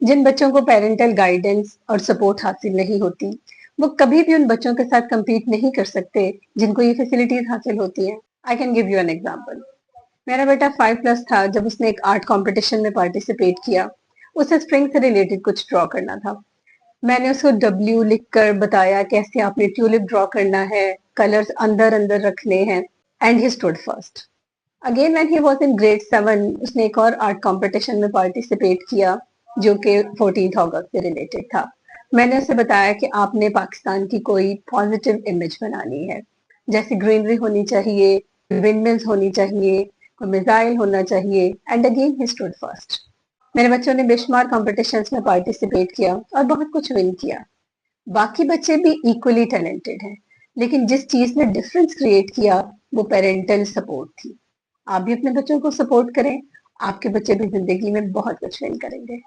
जिन बच्चों को parental guidance और सपोर्ट हासिल नहीं होती, वो कभी भी उन बच्चों के साथ compete नहीं कर सकते जिनको ये फैसिलिटीज हासिल होती हैं। I can give you an example. मेरा बेटा 5+ था जब उसने एक आर्ट कंपटीशन में पार्टिसिपेट किया। उसे स्प्रिंग से रिलेटेड कुछ ड्रॉ करना था। मैंने उसको डब्ल्यू लिखकर बताया कैसे आपने ट्यूलिप ड्रॉ करना है, कलर्स अंदर अंदर रखने हैं, and he stood first. Again when he was in grade 7 उसने एक और आर्ट कंपटीशन में पार्टिसिपेट किया जो कि 14 अगस्त से रिलेटेड था। मैंने उसे बताया कि आपने पाकिस्तान की कोई पॉजिटिव इमेज बनानी है, जैसे ग्रीनरी होनी चाहिए, विंडमिल्स होनी चाहिए, कोई मिसाइल होना चाहिए, and again he stood first. मेरे बच्चों ने बेशुमार कॉम्पिटिशन्स में पार्टिसिपेट किया और बहुत कुछ विन किया। बाकी बच्चे भी इक्वली टैलेंटेड हैं, लेकिन जिस चीज ने डिफरेंस क्रिएट किया वो पेरेंटल सपोर्ट थी। आप भी अपने बच्चों को सपोर्ट करें, आपके बच्चे भी जिंदगी में बहुत कुछ विन करेंगे।